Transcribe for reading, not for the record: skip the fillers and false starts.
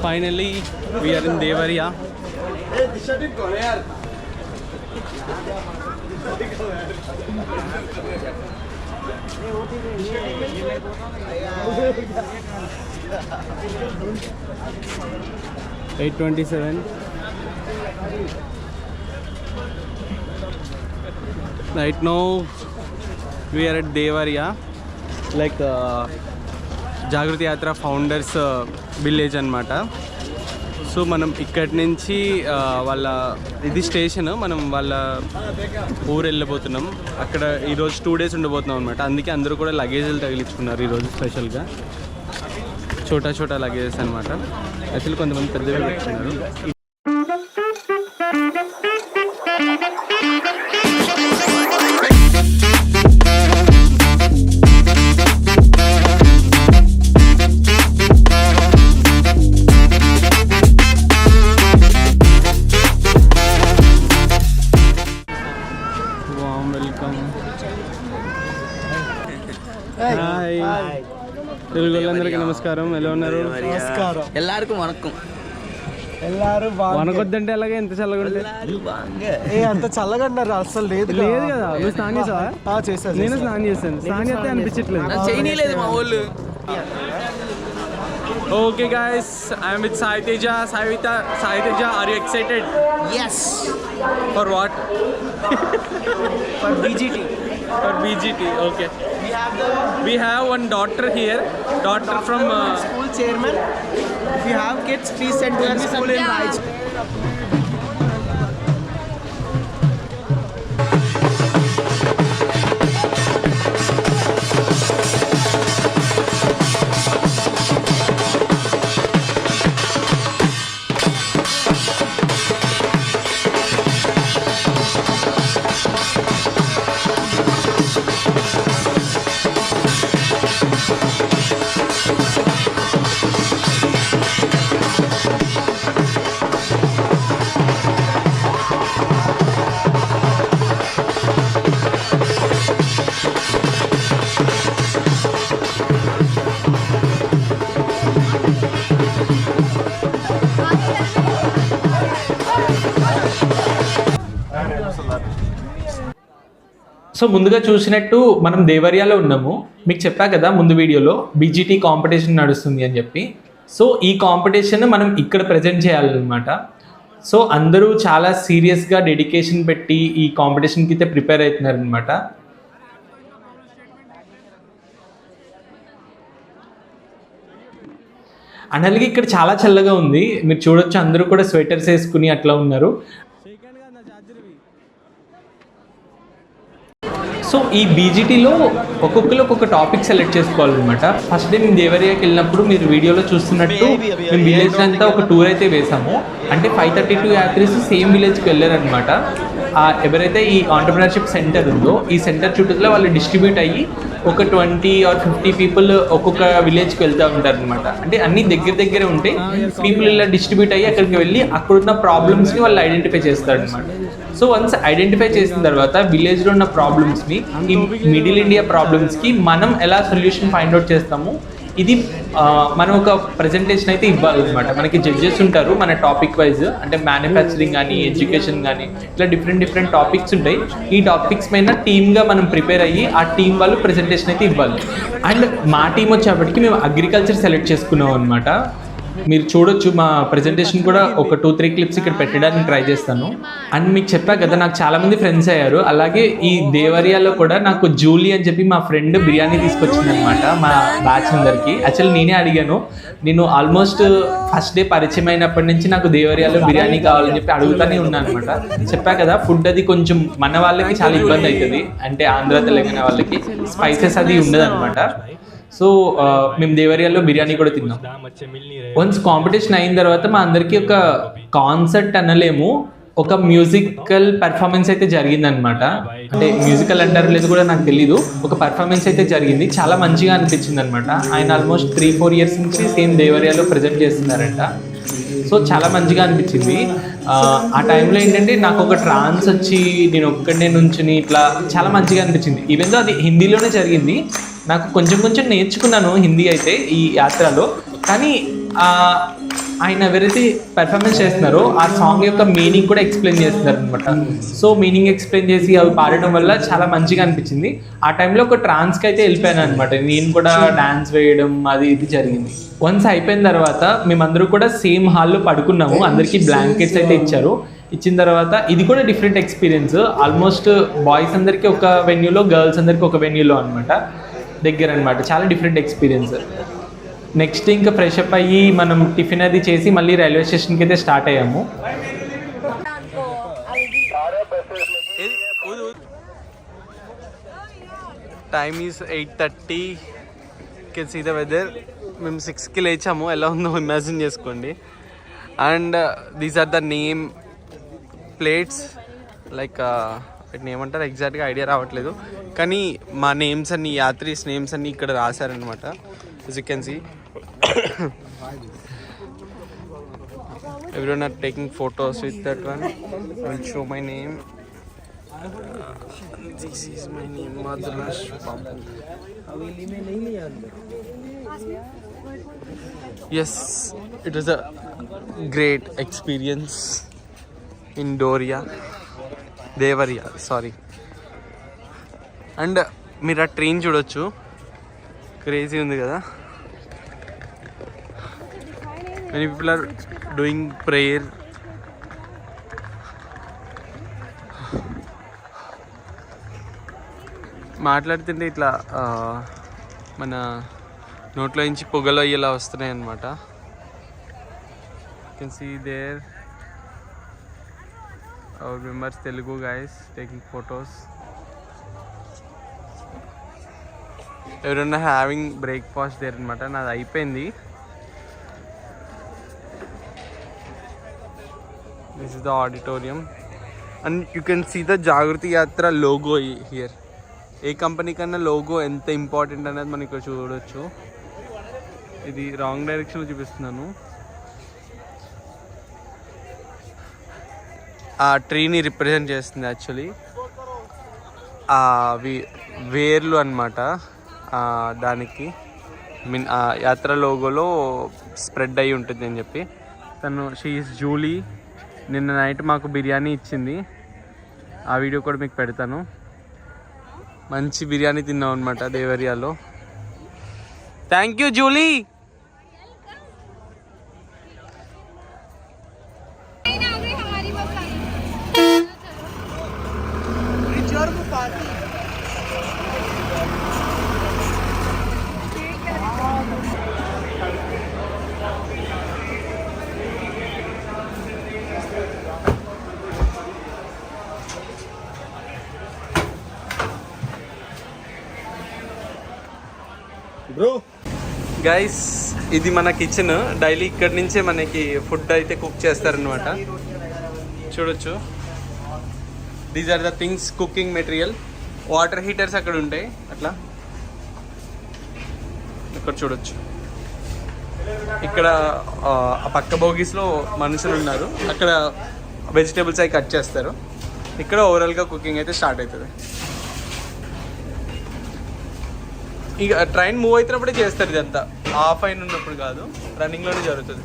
Finally, we are in Devariya. (8:27) Right now we are at Devariya, like జాగృతి యాత్ర founders village అన్నమాట. So మనం ఇక్కడి నుంచి వాళ్ళ ఇది స్టేషన్, మనం వాళ్ళ ఊరు వెళ్ళిపోతున్నాం. అక్కడ ఈరోజు 2 days ఉండబోతున్నాం అనమాట. అందుకే అందరూ కూడా లగేజ్లు తగిలించుకున్నారు ఈరోజు స్పెషల్గా. చోటా లగేజెస్ అనమాట. యాక్చువల్లీ కొంతమంది పెద్దవి పెట్టుకున్నారు. తెలుగు వాళ్ళందరికీ నమస్కారం. ఎలా ఉన్నారు? ఎల్లరికీ వణకం. వనకొద్దంటే అలాగే ఎంత చల్లగా ఉంటే అంత చల్లగా అన్నారు. అసలు లేదు కదా. నువ్వు స్నానం చేసావా? చేశాను. నేను స్నానం చేశాను. స్నానం చేస్తే అనిపించట్లేదు. చేయలేదు మా వాళ్ళు. Okay guys, I am with Sai Teja. Sai Teja, are you excited? Yes. For what? For BGT. For BGT, okay. We have one daughter here. Daughter from School chairman. If you have kids, please send to your school in Raj. So ముందుగా చూసినట్టు మనం దేవరియాలో ఉన్నాము. మీకు చెప్పా కదా ముందు వీడియోలో BGT competition నడుస్తుంది అని చెప్పి. సో ఈ కాంపిటీషన్ మనం ఇక్కడ ప్రజెంట్ చేయాలన్నమాట. సో అందరూ చాలా సీరియస్గా డెడికేషన్ పెట్టి ఈ కాంపిటీషన్కి అయితే ప్రిపేర్ అవుతున్నారు అనమాట. అండ్ అలాగే ఇక్కడ చాలా చల్లగా ఉంది. మీరు చూడొచ్చు, అందరూ కూడా స్వెటర్స్ వేసుకుని అట్లా ఉన్నారు. సో ఈ బీజీటీలో ఒక్కొక్కరు ఒక్కొక్క టాపిక్ సెలెక్ట్ చేసుకోవాలన్నమాట. ఫస్ట్ డే మేము దేవరియాకి వెళ్ళినప్పుడు మీరు వీడియోలో చూస్తున్నట్టు మేము విలేజ్ అంతా ఒక టూర్ అయితే వేసాము. అంటే 532 యాత్రీస్ సేమ్ విలేజ్కి వెళ్ళారనమాట. ఎవరైతే ఈ ఆంటర్ప్రినర్షిప్ సెంటర్ ఉందో ఈ సెంటర్ చుట్టూలో వాళ్ళు డిస్ట్రిబ్యూట్ అయ్యి ఒక 20 or 50 పీపుల్ ఒక్కొక్క విలేజ్కి వెళ్తూ ఉంటారు అనమాట. అంటే అన్ని దగ్గరే ఉంటే పీపుల్ ఇలా డిస్ట్రిబ్యూట్ అయ్యి అక్కడికి వెళ్ళి అక్కడున్న ప్రాబ్లమ్స్ని వాళ్ళు ఐడెంటిఫై చేస్తారు అనమాట. సో వన్స్ ఐడెంటిఫై చేసిన తర్వాత విలేజ్లో ఉన్న ప్రాబ్లమ్స్ని, ఈ మిడిల్ ఇండియా ప్రాబ్లమ్స్కి మనం ఎలా సొల్యూషన్ ఫైండ్ అవుట్ చేస్తాము, ఇది మనం ఒక ప్రజెంటేషన్ అయితే ఇవ్వాలన్నమాట. మనకి జడ్జెస్ ఉంటారు మన టాపిక్ వైజ్. అంటే మ్యానుఫ్యాక్చరింగ్ కానీ, ఎడ్యుకేషన్ కానీ, ఇట్లా డిఫరెంట్ టాపిక్స్ ఉంటాయి. ఈ టాపిక్స్ పైన టీమ్గా మనం ప్రిపేర్ అయ్యి ఆ టీం వాళ్ళు ప్రజెంటేషన్ అయితే ఇవ్వాలి. అండ్ మా టీం వచ్చేప్పటికి మేము అగ్రికల్చర్ సెలెక్ట్ చేసుకున్నాం అనమాట. మీరు చూడొచ్చు మా ప్రజెంటేషన్ కూడా ఒక 2-3 క్లిప్స్ ఇక్కడ పెట్టడానికి ట్రై చేస్తాను. అండ్ మీకు చెప్పా కదా నాకు చాలామంది ఫ్రెండ్స్ అయ్యారు. అలాగే ఈ దేవరియాలో కూడా నాకు జూలీ అని చెప్పి మా ఫ్రెండ్ బిర్యానీ తీసుకొచ్చింది అనమాట మా బ్యాచ్ అందరికి. యాక్చువల్లీ నేనే అడిగాను. నేను ఆల్మోస్ట్ ఫస్ట్ డే పరిచయం అయినప్పటి నుంచి నాకు దేవరియాలో బిర్యానీ కావాలని చెప్పి అడుగుతానే ఉన్నాను అనమాట. చెప్పా కదా ఫుడ్ అది కొంచెం మన వాళ్ళకి చాలా ఇబ్బంది అవుతుంది. అంటే ఆంధ్ర తెలంగాణ వాళ్ళకి స్పైసెస్ అది ఉండదు అనమాట. సో మేము దేవరియాలో బిర్యానీ కూడా తిన్నాం. వన్స్ కాంపిటీషన్ అయిన తర్వాత మా అందరికీ ఒక కాన్సర్ట్ అనలేము, ఒక మ్యూజికల్ పెర్ఫార్మెన్స్ అయితే జరిగిందనమాట. అంటే మ్యూజికల్ అంటారు లేదు కూడా నాకు తెలీదు. ఒక పెర్ఫార్మెన్స్ అయితే జరిగింది, చాలా మంచిగా అనిపించింది అనమాట. ఆయన ఆల్మోస్ట్ 3-4 years నుంచి సేమ్ దేవరియాలో ప్రజెంట్ చేస్తున్నారంట. సో చాలా మంచిగా అనిపించింది. ఆ టైంలో ఏంటంటే నాకు ఒక ట్రాన్స్ వచ్చి నేను ఒక్కడే నుంచుని ఇట్లా చాలా మంచిగా అనిపించింది. ఈవెన్ దో అది హిందీలోనే జరిగింది. నాకు కొంచెం నేర్చుకున్నాను హిందీ అయితే ఈ యాత్రలో. కానీ ఆయన ఎవరైతే పెర్ఫార్మెన్స్ చేస్తున్నారో ఆ సాంగ్ యొక్క మీనింగ్ కూడా ఎక్స్ప్లెయిన్ చేస్తున్నారు అనమాట. సో మీనింగ్ ఎక్స్ప్లెయిన్ చేసి అవి పాడటం వల్ల చాలా మంచిగా అనిపించింది. ఆ టైంలో ఒక ట్రాన్స్కి అయితే వెళ్ళిపోయాను అనమాట. నేను కూడా డాన్స్ వేయడం అది ఇది జరిగింది. వన్స్ అయిపోయిన తర్వాత మేమందరూ కూడా సేమ్ హాల్లో పడుకున్నాము. అందరికీ బ్లాంకెట్స్ అయితే ఇచ్చారు. ఇచ్చిన తర్వాత ఇది కూడా డిఫరెంట్ ఎక్స్పీరియన్స్. ఆల్మోస్ట్ బాయ్స్ అందరికీ ఒక వెన్యూలో, గర్ల్స్ అందరికీ ఒక వెన్యూలో అనమాట, దగ్గర అనమాట. చాలా డిఫరెంట్ ఎక్స్పీరియన్స్. నెక్స్ట్ ఇంకా ఫ్రెష్ అప్ అయ్యి మనం టిఫిన్ అది చేసి మళ్ళీ రైల్వే స్టేషన్కి అయితే స్టార్ట్ అయ్యాము. Time is 8:30. Can see the weather. మేము 6కి లేచాము. ఎలా ఉందో ఇమాజిన్ చేసుకోండి. And these are the name plates. Like వీటిని ఏమంటారు ఎగ్జాక్ట్గా ఐడియా రావట్లేదు, కానీ మా నేమ్స్ అన్ని, యాత్రీస్ నేమ్స్ అన్ని ఇక్కడ రాశారనమాట. as you can see. Everyone are taking photos with that one. I will show my name. This is my name, Madrash Babu. Yes, it was a great experience in Devariya, sorry. And మీరు ఆ train చూడొచ్చు, crazy ఉంది కదా. Many people are doing prayer. మాట్లాడుతుంటే ఇట్లా మన నోట్లో నుంచి పొగలు అయ్యేలా వస్తున్నాయి అన్నమాట. You can see there our members Telugu guys taking photos. ఎవరైనా హ్యావింగ్ బ్రేక్ఫాస్ట్ దేర్ అనమాట. నాది అయిపోయింది. This is the auditorium and you can see the Jagriti Yatra logo here. A company కన్నా లోగో ఎంత ఇంపార్టెంట్ అనేది మనం ఇక్కడ చూడవచ్చు. ఇది రాంగ్ డైరెక్షన్లో చూపిస్తున్నాను. ఆ ట్రీని రిప్రజెంట్ చేస్తుంది యాక్చువల్లీ. అవి వేర్లు అన్నమాట. దానికి మీన్ ఆ యాత్ర లోగోలో స్ప్రెడ్ అయ్యి ఉంటుంది అని చెప్పి. తను షీ ఈజ్ జూలీ. నిన్న నైట్ మాకు బిర్యానీ ఇచ్చింది. ఆ వీడియో కూడా మీకు పెడతాను. మంచి బిర్యానీ తిన్నాం అనమాట దేవరియాలో. Thank you Julie. గైస్ ఇది మన కిచెన్. డైలీ ఇక్కడి నుంచే మనకి ఫుడ్ అయితే కుక్ చేస్తారనమాట. చూడొచ్చు. These are the things, cooking material. Water heaters అక్కడ ఉంటాయి. అట్లా ఇక్కడ చూడొచ్చు. ఇక్కడ ఆ పక్క బోగీస్లో మనుషులు ఉన్నారు. అక్కడ వెజిటేబుల్స్ అవి కట్ చేస్తారు. ఇక్కడ ఓవరాల్గా కుకింగ్ అయితే స్టార్ట్ అవుతుంది. ఇక ట్రైన్ మూవ్ అవుతున్నప్పుడే చేస్తారు. ఇదంతా ఆఫ్ అయిన ఉన్నప్పుడు కాదు, రన్నింగ్లోనే జరుగుతుంది.